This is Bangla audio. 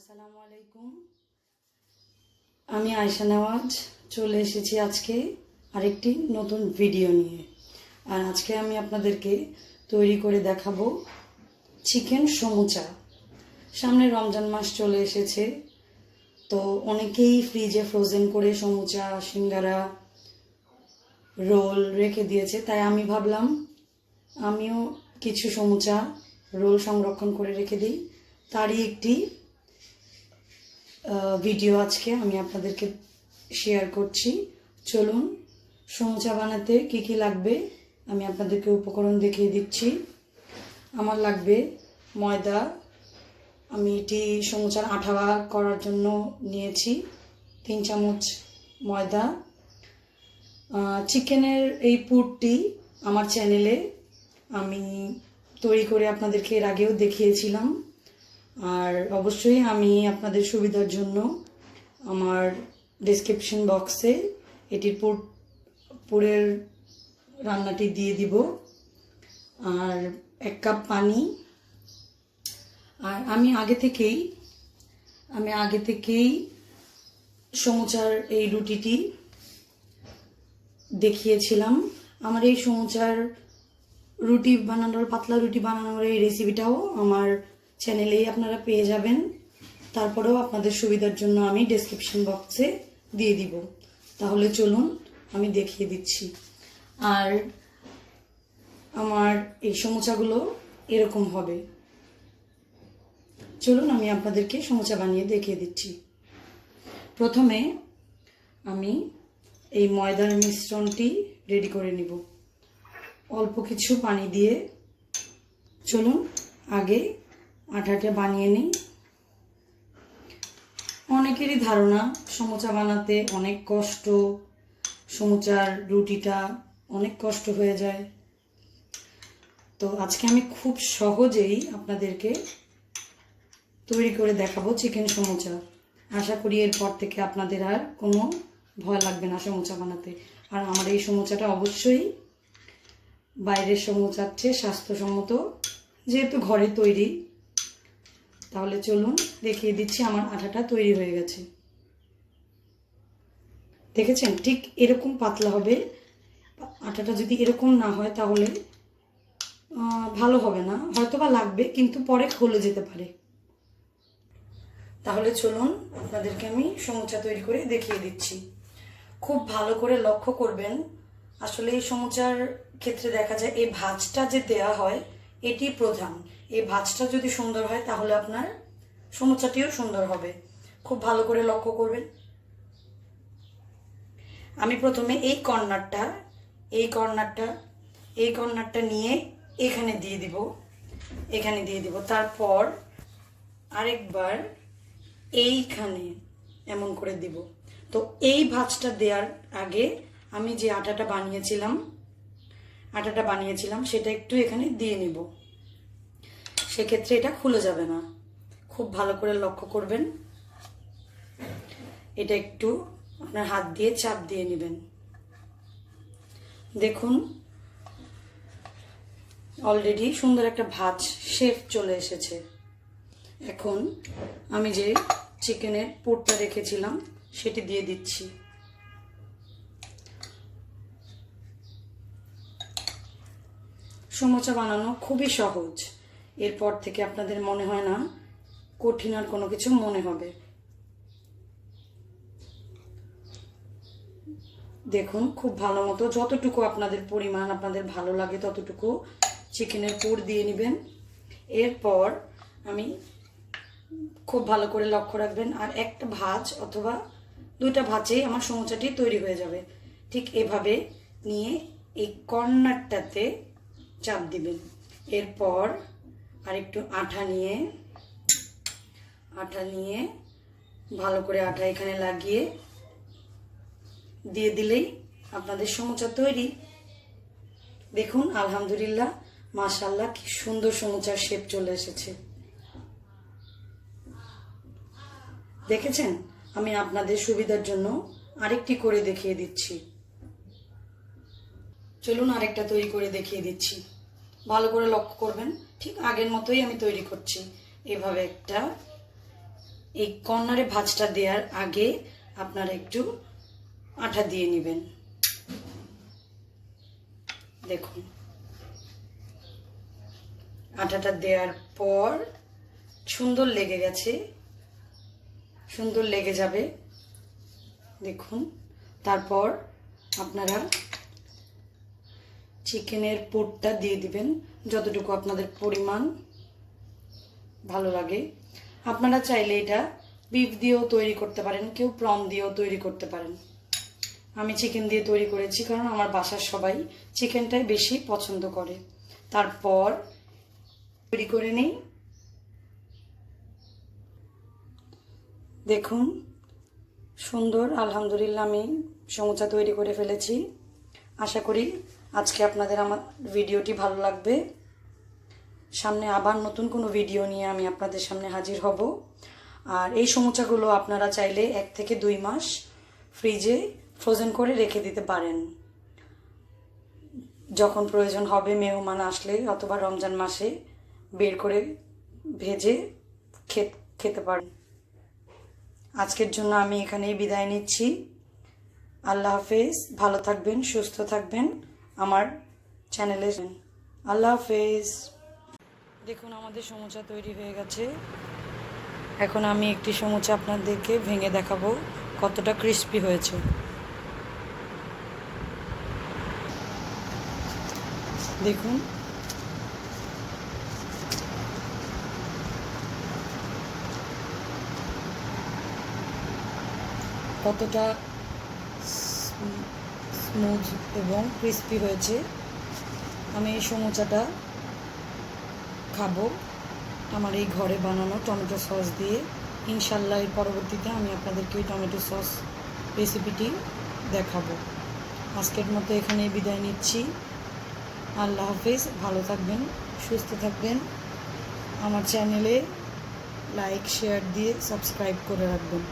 আসসালামু আলাইকুম। আমি আয়েশা নওয়াজ চলে এসেছি আজকে আরেকটি নতুন ভিডিও নিয়ে। আর আজকে আমি আপনাদেরকে তৈরি করে দেখাবো চিকেন সমুচা। সামনে রমজান মাস চলে এসেছে, তো অনেকেই ফ্রিজে ফ্রোজেন করে সমুচা, সিঙ্গারা, রোল রেখে দিয়েছে। তাই আমি ভাবলাম আমিও কিছু সমুচা, রোল সংরক্ষণ করে রেখে দিই। তারই একটি ভিডিও আজকে আমি আপনাদেরকে শেয়ার করছি। চলুন সমুচা বানাতে কি কি লাগবে আমি আপনাদেরকে উপকরণ দেখিয়ে দিচ্ছি। আমার লাগবে ময়দা। আমি এটি সমুচার আঠা করার জন্য নিয়েছি 3 চামচ ময়দা। চিকেনের এই পুরটি আমার চ্যানেলে আমি তৈরি করে আপনাদেরকে এর আগেও দেখিয়েছিলাম। আর অবশ্যই আমি আপনাদের সুবিধার জন্য আমার ডেসক্রিপশন বক্সে এটির পুরের রান্নাটি দিয়ে দিব। আর 1 কাপ পানি। আর আমি আগে থেকেই সমুচার এই রুটিটি দেখিয়েছিলাম। আমার এই সমুচার রুটি বানানোর, পাতলা রুটি বানানোর এই রেসিপিটাও আমার চ্যানেলেই আপনারা পেয়ে যাবেন। তারপরেও আপনাদের সুবিধার জন্য আমি ডেসক্রিপশন বক্সে দিয়ে দিব। তাহলে চলুন আমি দেখিয়ে দিচ্ছি। আর আমার এই সমুচাগুলো এরকম হবে। চলুন আমি আপনাদেরকে সমুচা বানিয়ে দেখিয়ে দিচ্ছি। প্রথমে আমি এই ময়দার মিশ্রণটি রেডি করে নিব অল্প কিছু পানি দিয়ে। চলুন আগে আটাটা বানিয়ে নিই। অনেকেরই ধারণা সমুচা বানাতে অনেক কষ্ট, সমুচার রুটিটা অনেক কষ্ট হয়ে যায়। তো আজকে আমি খুব সহজেই আপনাদেরকে তৈরি করে দেখাবো চিকেন সমুচা। আশা করি এরপর থেকে আপনাদের আর কোনো ভয় লাগবে না সমুচা বানাতে। আর আমার এই সমুচাটা অবশ্যই বাইরের সমুচার চেয়ে স্বাস্থ্যসম্মত, যেহেতু ঘরে তৈরি। তাহলে চলুন দেখিয়ে দিচ্ছি। আমার আটাটা তৈরি হয়ে গেছে, দেখেছেন? ঠিক এরকম পাতলা হবে। আটাটা যদি এরকম না হয় তাহলে ভালো হবে না, হয়তো বা লাগবে কিন্তু পরে খুলে যেতে পারে। তাহলে চলুন আপনাদেরকে আমি সমুচা তৈরি করে দেখিয়ে দিচ্ছি। খুব ভালো করে লক্ষ্য করবেন। আসলে এই সমুচার ক্ষেত্রে দেখা যায় এই ভাঁজটা যে দেয়া হয় এটি প্রধান। এই ভাঁজটা যদি সুন্দর হয় তাহলে আপনার সমুচাটিও সুন্দর হবে। খুব ভালো করে লক্ষ্য করবেন। আমি প্রথমে এই কর্নারটা নিয়ে এখানে দিয়ে দিব। তারপর আরেকবার এইখানে এমন করে দিব। তো এই ভাঁজটা দেওয়ার আগে আমি যে আটাটা বানিয়েছিলাম সেটা একটু এখানে দিয়ে নিব। সেক্ষেত্রে এটা খুলে যাবে না। খুব ভালো করে লক্ষ্য করবেন। এটা একটু আপনার হাত দিয়ে চাপ দিয়ে নেবেন। দেখুন অলরেডি সুন্দর একটা ভাঁজ শেপ চলে এসেছে। এখন আমি যে চিকেনের পুরটা রেখেছিলাম সেটি দিয়ে দিচ্ছি। সমুচা বানানো খুবই সহজ। এরপর থেকে আপনাদের মনে হয় না কঠিন আর কোনো কিছু মনে হবে। দেখুন খুব ভালো মতো যতটুকু আপনাদের পরিমাণ আপনাদের ভালো লাগে ততটুকু চিকেনের পুর দিয়ে নেবেন। এরপর আমি খুব ভালো করে লক্ষ্য রাখবেন। আর একটা ভাঁজ অথবা 2টা ভাঁজেই আমার সমুচাটি তৈরি হয়ে যাবে। ঠিক এভাবে নিয়ে এই কর্নারটাতে চাপ দিবেন। এরপর আরেকটু আঠা নিয়ে ভালো করে আঠা এখানে লাগিয়ে দিয়ে দিলেই আপনাদের সমুচা তৈরি। দেখুন আলহামদুলিল্লাহ, মাশাআল্লাহ, কি সুন্দর সমুচার শেপ চলে এসেছে। দেখেছেন? আমি আপনাদের সুবিধার জন্য আরেকটি করে দেখিয়ে দিচ্ছি। চলুন আরেকটা তৈরি করে দেখিয়ে দিচ্ছি। ভালো করে লক্ষ্য করবেন। ঠিক আগের মতোই আমি তৈরি করছি। এভাবে একটা এই কর্নারে ভাঁজটা দেওয়ার আগে আপনারা একটু আটা দিয়ে নেবেন। দেখুন, আটাটা দেওয়ার পর সুন্দর লেগে গেছে, সুন্দর লেগে যাবে। দেখুন, তারপর আপনারা চিকেনের পুরটা দিয়ে দিবেন যতটুকু আপনাদের পরিমাণ ভালো লাগে। আপনারা চাইলে এটা বিফ দিয়েও তৈরি করতে পারেন, কেউ প্রন দিয়েও তৈরি করতে পারেন। আমি চিকেন দিয়ে তৈরি করেছি কারণ আমার বাসার সবাই চিকেনটাই বেশি পছন্দ করে। তারপর তৈরি করে নিই। দেখুন সুন্দর, আলহামদুলিল্লাহ আমি সমুচা তৈরি করে ফেলেছি। আশা করি আজকে আপনাদের আমার ভিডিওটি ভালো লাগবে। সামনে আবার নতুন কোনো ভিডিও নিয়ে আমি আপনাদের সামনে হাজির হব। আর এই সমুচাগুলো আপনারা চাইলে 1 থেকে 2 মাস ফ্রিজে ফ্রোজেন করে রেখে দিতে পারেন। যখন প্রয়োজন হবে মেহমান আসলে অথবা রমজান মাসে বের করে ভেজে খেতে পারেন। আজকের জন্য আমি এখানেই বিদায় নিচ্ছি। আল্লাহ হাফেজ, ভালো থাকবেন, সুস্থ থাকবেন। আমার চ্যানেলে আল্লাহ হাফেজ। দেখুন আমাদের সমুচা তৈরি হয়ে গেছে। এখন আমি একটি সমুচা আপনাদেরকে ভেঙে দেখাবো কতটা ক্রিস্পি হয়েছে। দেখুন, কতটা স্মুথ এবং ক্রিস্পি হয়েছে। আমি এই সমুচাটা খাবো আমার এই ঘরে বানানো টমেটো সস দিয়ে। ইনশাল্লাহ এর পরবর্তীতে আমি আপনাদেরকে এই টমেটো সস রেসিপিটি দেখাবো। আজকের মতো এখানেই বিদায় নিচ্ছি। আল্লাহ হাফেজ, ভালো থাকবেন, সুস্থ থাকবেন। আমার চ্যানেলে লাইক শেয়ার দিয়ে সাবস্ক্রাইব করে রাখবেন।